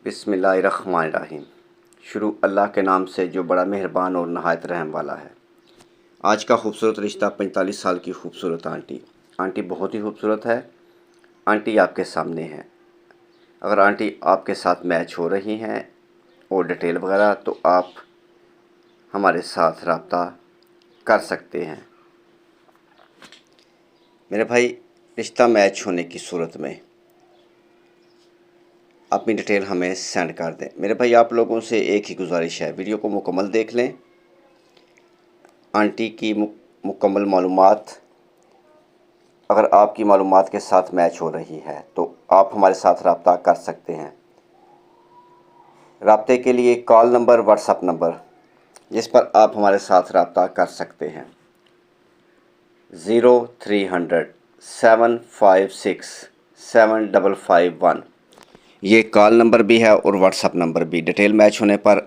बिस्मिल्लाहिर्रहमानिर्रहीम। शुरू अल्लाह के नाम से जो बड़ा मेहरबान और नहायत रहम वाला है। आज का खूबसूरत रिश्ता 45 साल की खूबसूरत आंटी। आंटी बहुत ही खूबसूरत है। आंटी आपके सामने है। अगर आंटी आपके साथ मैच हो रही हैं और डिटेल वगैरह तो आप हमारे साथ रब्ता कर सकते हैं। मेरे भाई, रिश्ता मैच होने की सूरत में अपनी डिटेल हमें सेंड कर दें। मेरे भाई, आप लोगों से एक ही गुजारिश है, वीडियो को मुकम्मल देख लें। आंटी की मुकम्मल मालूमात, अगर आपकी मालूमात के साथ मैच हो रही है तो आप हमारे साथ रब्ता कर सकते हैं। रब्ते के लिए कॉल नंबर, व्हाट्सअप नंबर जिस पर आप हमारे साथ रब्ता कर सकते हैं 0300 756 7551। ये कॉल नंबर भी है और व्हाट्सअप नंबर भी। डिटेल मैच होने पर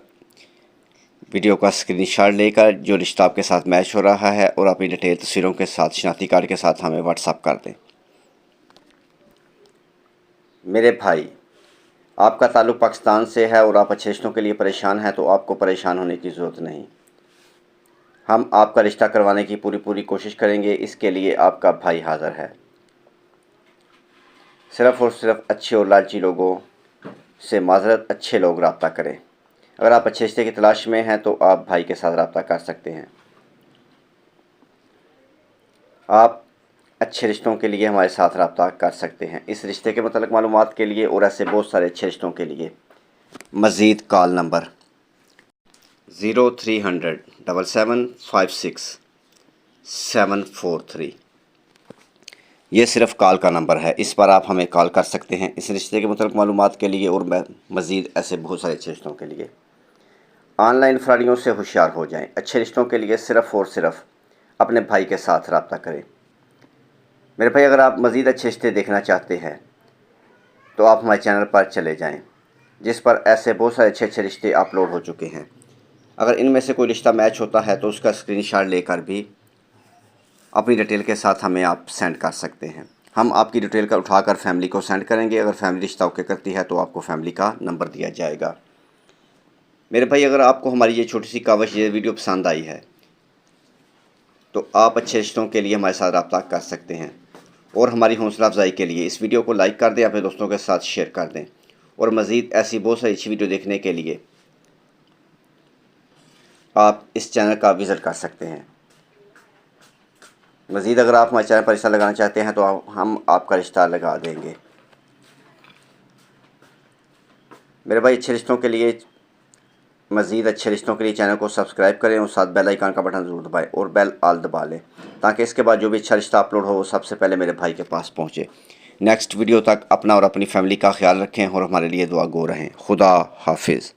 वीडियो का स्क्रीनशॉट लेकर जो रिश्ता आपके साथ मैच हो रहा है और अपनी डिटेल तस्वीरों के साथ, शनाख्ती कार्ड के साथ हमें व्हाट्सअप कर दें। मेरे भाई, आपका ताल्लुक़ पाकिस्तान से है और आप अच्छे रिश्तों के लिए परेशान हैं तो आपको परेशान होने की ज़रूरत नहीं। हम आपका रिश्ता करवाने की पूरी कोशिश करेंगे। इसके लिए आपका भाई हाज़िर है। सिर्फ़ और सिर्फ अच्छे और लालची लोगों से माज़रत, अच्छे लोग रब्ता करें। अगर आप अच्छे रिश्ते की तलाश में हैं तो आप भाई के साथ रब्ता कर सकते हैं। आप अच्छे रिश्तों के लिए हमारे साथ रब्ता कर सकते हैं। इस रिश्ते के मतलब मालूमात के लिए और ऐसे बहुत सारे अच्छे रिश्तों के लिए मज़ीद कॉल नंबर 0300 756 743। ये सिर्फ़ कॉल का नंबर है, इस पर आप हमें कॉल कर सकते हैं इस रिश्ते के मतलब मालूमात के लिए और मज़ीद ऐसे बहुत सारे अच्छे रिश्तों के लिए। ऑनलाइन फ्रॉडियों से होशियार हो जाएं। अच्छे रिश्तों के लिए सिर्फ़ और सिर्फ अपने भाई के साथ रब्ता करें। मेरे भाई, अगर आप मज़ीद अच्छे रिश्ते देखना चाहते हैं तो आप हमारे चैनल पर चले जाएं, जिस पर ऐसे बहुत सारे अच्छे रिश्ते अपलोड हो चुके हैं। अगर इनमें से कोई रिश्ता मैच होता है तो उसका स्क्रीनशॉट लेकर भी अपनी डिटेल के साथ हमें आप सेंड कर सकते हैं। हम आपकी डिटेल का उठाकर फैमिली को सेंड करेंगे। अगर फैमिली रिश्ता ओके करती है तो आपको फैमिली का नंबर दिया जाएगा। मेरे भाई, अगर आपको हमारी ये छोटी सी काविश, ये वीडियो पसंद आई है तो आप अच्छे रिश्तों के लिए हमारे साथ रब्ता कर सकते हैं। और हमारी हौसला अफजाई के लिए इस वीडियो को लाइक कर दें, अपने दोस्तों के साथ शेयर कर दें। और मज़ीद ऐसी बहुत सारी अच्छी वीडियो देखने के लिए आप इस चैनल का विज़िट कर सकते हैं। मज़ीद अगर आप हमारे चैनल पर रिश्ता लगाना चाहते हैं तो हम आपका रिश्ता लगा देंगे। मेरे भाई, अच्छे रिश्तों के लिए, मज़ीद अच्छे रिश्तों के लिए चैनल को सब्सक्राइब करें और साथ बेल आइकन का बटन ज़रूर दबाएं और बेल आल दबा लें, ताकि इसके बाद जो भी अच्छा रिश्ता अपलोड हो वो सबसे पहले मेरे भाई के पास पहुँचे। नेक्स्ट वीडियो तक अपना और अपनी फैमिली का ख्याल रखें और हमारे लिए दुआ गो रहें। खुदा हाफिज़।